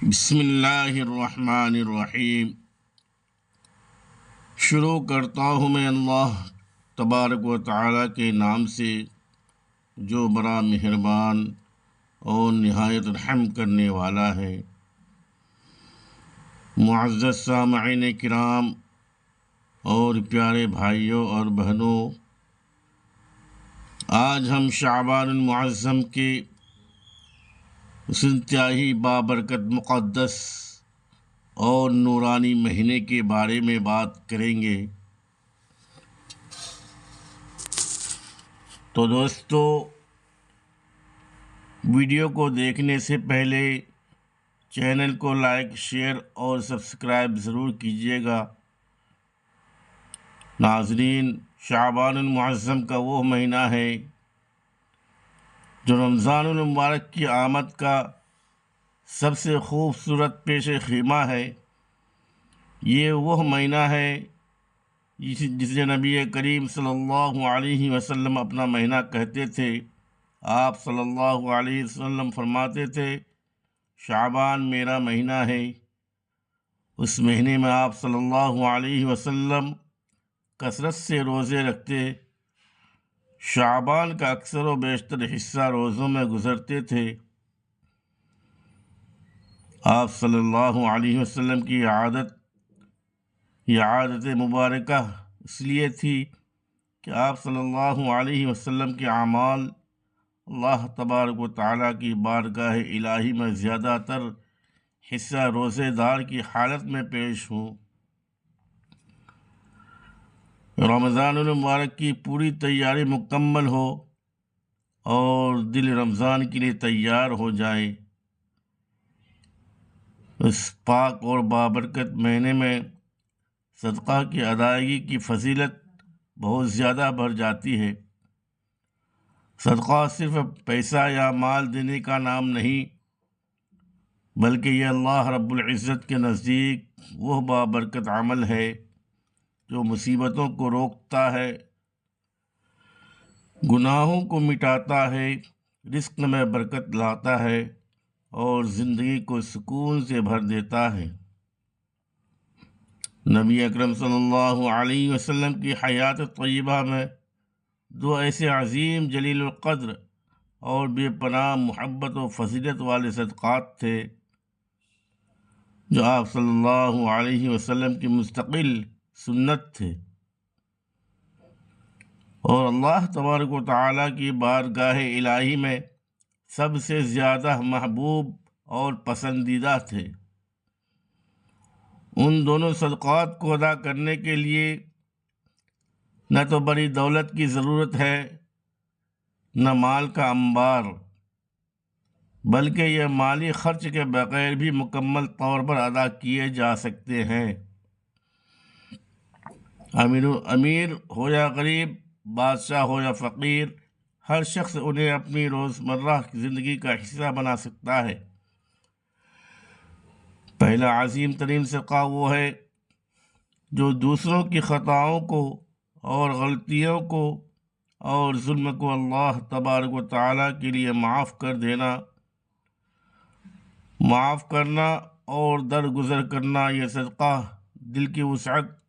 بسم اللہ الرحمن الرحیم۔ شروع کرتا ہوں میں اللہ تبارک و تعالیٰ کے نام سے جو بڑا مہربان اور نہایت رحم کرنے والا ہے۔ معزز سامعین کرام اور پیارے بھائیوں اور بہنوں، آج ہم شعبان المعظم کے اس انتہائی بابرکت مقدس اور نورانی مہینے کے بارے میں بات کریں گے۔ تو دوستو، ویڈیو کو دیکھنے سے پہلے چینل کو لائک، شیئر اور سبسکرائب ضرور کیجیے گا۔ ناظرین، شعبان المعظم کا وہ مہینہ ہے جو رمضان المبارک کی آمد کا سب سے خوبصورت پیش خیمہ ہے۔ یہ وہ مہینہ ہے جسے نبی کریم صلی اللہ علیہ وسلم اپنا مہینہ کہتے تھے۔ آپ صلی اللہ علیہ وسلم فرماتے تھے، شعبان میرا مہینہ ہے۔ اس مہینے میں آپ صلی اللہ علیہ وسلم کثرت سے روزے رکھتے۔ شعبان کا اکثر و بیشتر حصہ روزوں میں گزرتے تھے۔ آپ صلی اللہ علیہ وسلم کی یہ عادت مبارکہ اس لیے تھی کہ آپ صلی اللہ علیہ وسلم کے اعمال اللہ تبارک و تعالیٰ کی بارگاہ الہی میں زیادہ تر حصہ روزے دار کی حالت میں پیش ہوں۔ رمضان المبارک کی پوری تیاری مکمل ہو اور دل رمضان کے لیے تیار ہو جائے۔ اس پاک اور بابرکت مہینے میں صدقہ کی ادائیگی کی فضیلت بہت زیادہ بڑھ جاتی ہے۔ صدقہ صرف پیسہ یا مال دینے کا نام نہیں، بلکہ یہ اللہ رب العزت کے نزدیک وہ بابرکت عمل ہے جو مصیبتوں کو روکتا ہے، گناہوں کو مٹاتا ہے، رزق میں برکت لاتا ہے اور زندگی کو سکون سے بھر دیتا ہے۔ نبی اکرم صلی اللہ علیہ وسلم کی حیات طیبہ میں دو ایسے عظیم جلیل القدر اور بے پناہ محبت و فضیلت والے صدقات تھے جو آپ صلی اللہ علیہ وسلم کی مستقل سنت تھے، اور اللہ تبارک و تعالیٰ کی بارگاہ الہی میں سب سے زیادہ محبوب اور پسندیدہ تھے۔ ان دونوں صدقات کو ادا کرنے کے لیے نہ تو بڑی دولت کی ضرورت ہے، نہ مال کا انبار، بلکہ یہ مالی خرچ کے بغیر بھی مکمل طور پر ادا کیے جا سکتے ہیں۔ امیر ہو یا غریب، بادشاہ ہو یا فقیر، ہر شخص انہیں اپنی روزمرہ زندگی کا حصہ بنا سکتا ہے۔ پہلا عظیم ترین صدقہ وہ ہے جو دوسروں کی خطاؤں کو اور غلطیوں کو اور ظلم کو اللہ تبارک و تعالیٰ کے لیے معاف کرنا اور درگزر کرنا۔ یہ صدقہ دل کی وسعت،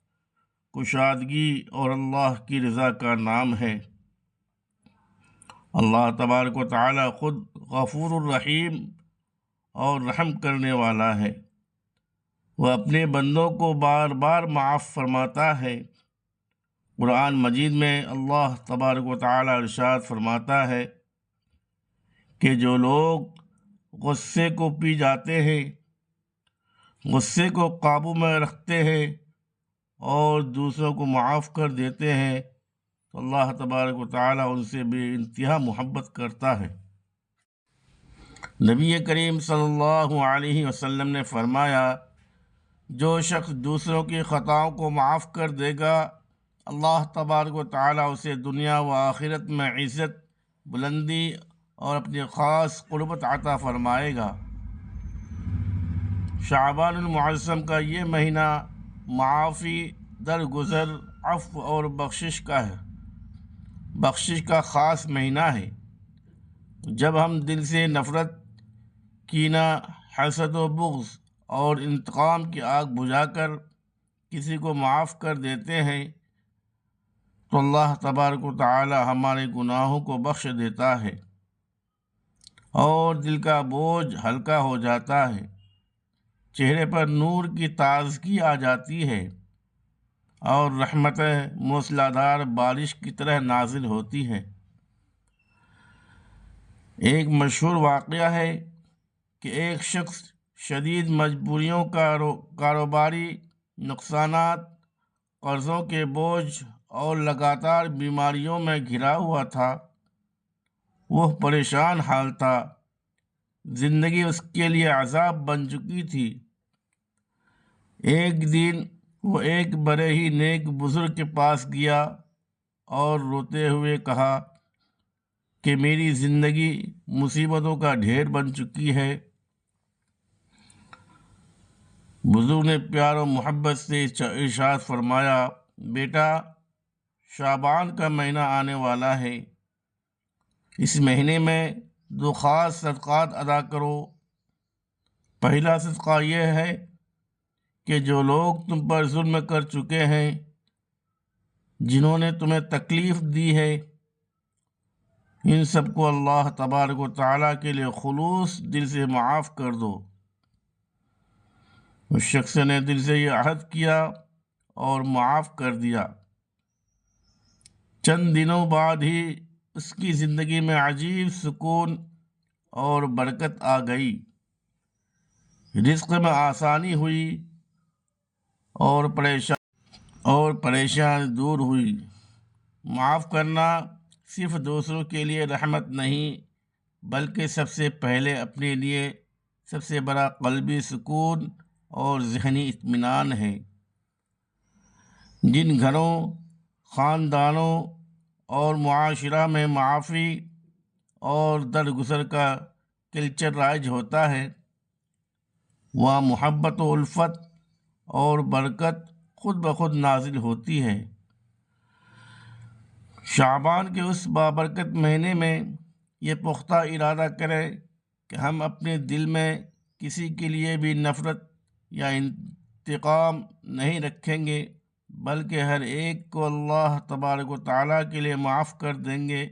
کشادگی اور اللہ کی رضا کا نام ہے۔ اللہ تبارک و تعالیٰ خود غفور الرحیم اور رحم کرنے والا ہے۔ وہ اپنے بندوں کو بار بار معاف فرماتا ہے۔ قرآن مجید میں اللہ تبارک و تعالیٰ ارشاد فرماتا ہے کہ جو لوگ غصے کو پی جاتے ہیں، غصے کو قابو میں رکھتے ہیں اور دوسروں کو معاف کر دیتے ہیں، تو اللہ تبارک و تعالیٰ ان سے بے انتہا محبت کرتا ہے۔ نبی کریم صلی اللہ علیہ وسلم نے فرمایا، جو شخص دوسروں کی خطاؤں کو معاف کر دے گا، اللہ تبارک و تعالیٰ اسے دنیا و آخرت میں عزت، بلندی اور اپنی خاص قربت عطا فرمائے گا۔ شعبان المعظم کا یہ مہینہ معافی، درگزر، عفو اور بخشش کا خاص مہینہ ہے۔ جب ہم دل سے نفرت، کینہ، حسد و بغض اور انتقام کی آگ بجھا کر کسی کو معاف کر دیتے ہیں تو اللہ تبارک و تعالی ہمارے گناہوں کو بخش دیتا ہے اور دل کا بوجھ ہلکا ہو جاتا ہے، چہرے پر نور کی تازگی آ جاتی ہے اور رحمتیں موسلادھار بارش کی طرح نازل ہوتی ہیں۔ ایک مشہور واقعہ ہے کہ ایک شخص شدید مجبوریوں، کاروباری نقصانات، قرضوں کے بوجھ اور لگاتار بیماریوں میں گھرا ہوا تھا۔ وہ پریشان حال تھا، زندگی اس کے لیے عذاب بن چکی تھی۔ ایک دن وہ ایک بڑے ہی نیک بزرگ کے پاس گیا اور روتے ہوئے کہا کہ میری زندگی مصیبتوں کا ڈھیر بن چکی ہے۔ بزرگ نے پیار و محبت سے ارشاد فرمایا، بیٹا، شعبان کا مہینہ آنے والا ہے، اس مہینے میں 2 خاص صدقات ادا کرو۔ پہلا صدقہ یہ ہے کہ جو لوگ تم پر ظلم کر چکے ہیں، جنہوں نے تمہیں تکلیف دی ہے، ان سب کو اللہ تبارک و تعالیٰ کے لیے خلوص دل سے معاف کر دو۔ اس شخص نے دل سے یہ عہد کیا اور معاف کر دیا۔ چند دنوں بعد ہی اس کی زندگی میں عجیب سکون اور برکت آ گئی، رزق میں آسانی ہوئی اور پریشانی دور ہوئی۔ معاف کرنا صرف دوسروں کے لیے رحمت نہیں، بلکہ سب سے پہلے اپنے لیے سب سے بڑا قلبی سکون اور ذہنی اطمینان ہے۔ جن گھروں، خاندانوں اور معاشرہ میں معافی اور درگزر کا کلچر رائج ہوتا ہے، وہاں محبت و الفت اور برکت خود بخود نازل ہوتی ہے۔ شعبان کے اس بابرکت مہینے میں یہ پختہ ارادہ کریں کہ ہم اپنے دل میں کسی کے لیے بھی نفرت یا انتقام نہیں رکھیں گے، بلکہ ہر ایک کو اللہ تبارک و تعالیٰ کے لیے معاف کر دیں گے۔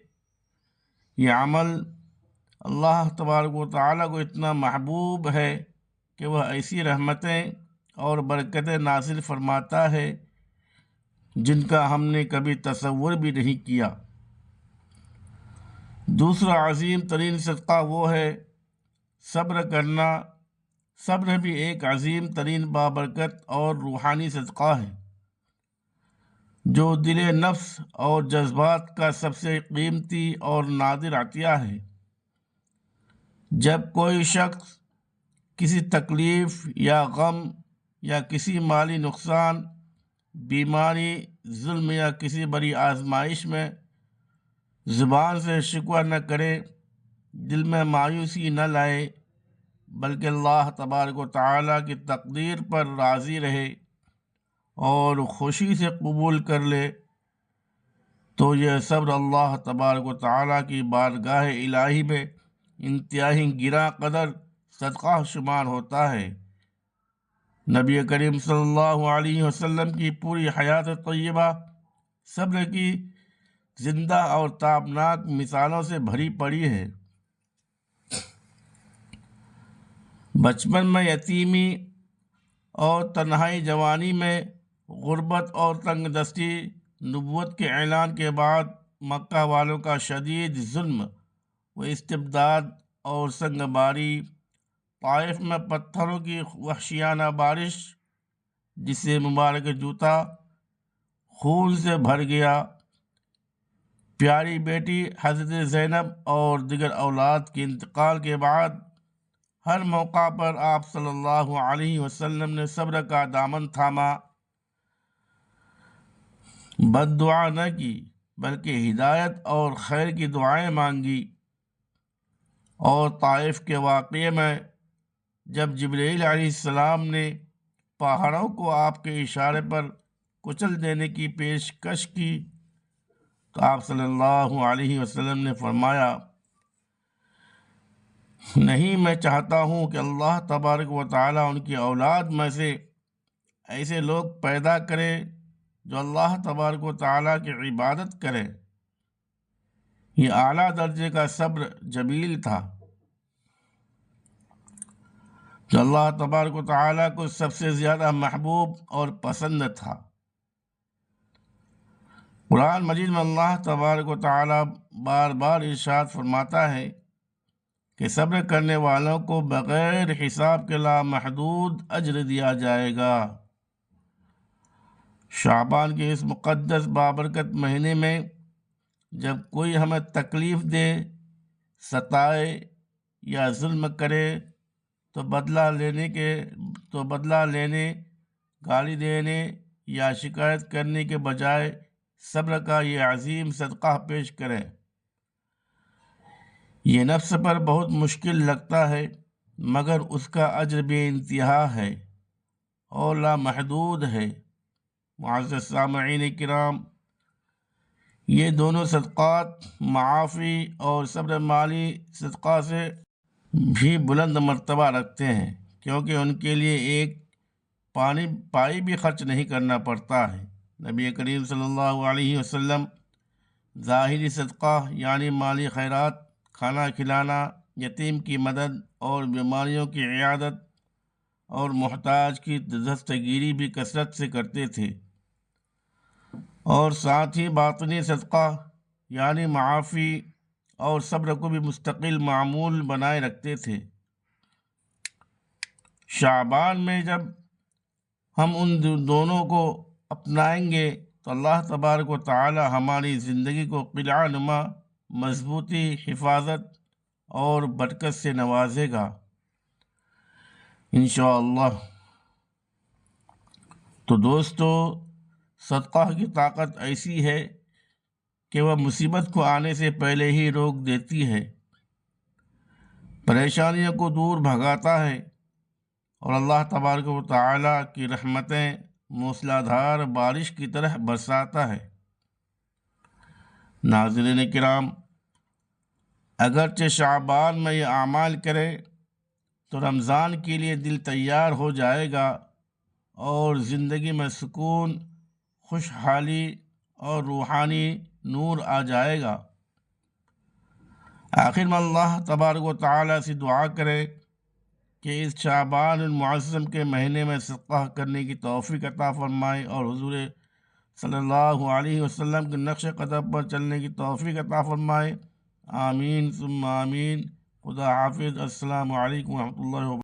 یہ عمل اللہ تبارک و تعالیٰ کو اتنا محبوب ہے کہ وہ ایسی رحمتیں اور برکتیں نازل فرماتا ہے جن کا ہم نے کبھی تصور بھی نہیں کیا۔ دوسرا عظیم ترین صدقہ وہ ہے صبر کرنا۔ صبر بھی ایک عظیم ترین بابرکت اور روحانی صدقہ ہے جو دل نفس اور جذبات کا سب سے قیمتی اور نادر عطیہ ہے۔ جب کوئی شخص کسی تکلیف یا غم یا کسی مالی نقصان، بیماری، ظلم یا کسی بڑی آزمائش میں زبان سے شکوہ نہ کرے، دل میں مایوسی نہ لائے، بلکہ اللہ تبارک و تعالیٰ کی تقدیر پر راضی رہے اور خوشی سے قبول کر لے، تو یہ صبر اللہ تبارک و تعالیٰ کی بارگاہ الہی میں انتہائی گراں قدر صدقہ شمار ہوتا ہے۔ نبی کریم صلی اللہ علیہ وسلم کی پوری حیات طیبہ صبر کی زندہ اور تابناک مثالوں سے بھری پڑی ہے۔ بچپن میں یتیمی اور تنہائی، جوانی میں غربت اور تنگ دستی، نبوت کے اعلان کے بعد مکہ والوں کا شدید ظلم و استبداد اور سنگ باری، طائف میں پتھروں کی وحشیانہ بارش جس سے مبارک جوتا خون سے بھر گیا، پیاری بیٹی حضرت زینب اور دیگر اولاد کے انتقال کے بعد ہر موقع پر آپ صلی اللہ علیہ وسلم نے صبر کا دامن تھاما، بد دعا نہ کی بلکہ ہدایت اور خیر کی دعائیں مانگی۔ اور طائف کے واقعے میں جب جبرائیل علیہ السلام نے پہاڑوں کو آپ کے اشارے پر کچل دینے کی پیشکش کی تو آپ صلی اللہ علیہ وسلم نے فرمایا نہیں میں چاہتا ہوں کہ اللہ تبارک و تعالیٰ ان کی اولاد میں سے ایسے لوگ پیدا کرے جو اللہ تبارک و تعالیٰ کی عبادت کرے۔ یہ اعلیٰ درجے کا صبر جمیل تھا جو اللہ تبارک و تعالیٰ کو سب سے زیادہ محبوب اور پسند تھا۔ قرآن مجید میں اللہ تبارک و تعالیٰ بار بار ارشاد فرماتا ہے کہ صبر کرنے والوں کو بغیر حساب کے لامحدود اجر دیا جائے گا۔ شعبان کے اس مقدس بابرکت مہینے میں جب کوئی ہمیں تکلیف دے، ستائے یا ظلم کرے تو بدلہ لینے، گالی دینے یا شکایت کرنے کے بجائے صبر کا یہ عظیم صدقہ پیش کریں۔ یہ نفس پر بہت مشکل لگتا ہے مگر اس کا اجر بے انتہا ہے اور لامحدود ہے۔ معزز سامعین کرام، یہ دونوں صدقات معافی اور صبر مالی صدقہ سے بھی بلند مرتبہ رکھتے ہیں، کیونکہ ان کے لیے ایک پائی بھی خرچ نہیں کرنا پڑتا ہے۔ نبی کریم صلی اللہ علیہ وسلم ظاہری صدقہ یعنی مالی خیرات، کھانا کھلانا، یتیم کی مدد اور بیماریوں کی عیادت اور محتاج کی دستگیری بھی کثرت سے کرتے تھے، اور ساتھ ہی باطنی صدقہ یعنی معافی اور صبر کو بھی مستقل معمول بنائے رکھتے تھے۔ شعبان میں جب ہم ان دونوں کو اپنائیں گے تو اللہ تبارک و تعالی ہماری زندگی کو قلعہ نما مضبوطی، حفاظت اور برکت سے نوازے گا انشاءاللہ۔ تو دوستو، صدقہ کی طاقت ایسی ہے کہ وہ مصیبت کو آنے سے پہلے ہی روک دیتی ہے، پریشانیوں کو دور بھگاتا ہے اور اللہ تبارک و تعالی کی رحمتیں موسلا دھار بارش کی طرح برساتا ہے۔ ناظرین کرام، اگرچہ شعبان میں یہ اعمال کرے تو رمضان کے لیے دل تیار ہو جائے گا اور زندگی میں سکون، خوشحالی اور روحانی نور آ جائے گا۔ آخر میں اللہ تبارک و تعالیٰ سے دعا کرے کہ اس شعبان المعظم کے مہینے میں صدقہ کرنے کی توفیق عطا فرمائے اور حضور صلی اللہ علیہ وسلم کے نقش قدم پر چلنے کی توفیق عطا فرمائے۔ آمین ثم آمین۔ خدا حافظ۔ السلام علیکم ورحمۃ اللہ وبرکاتہ۔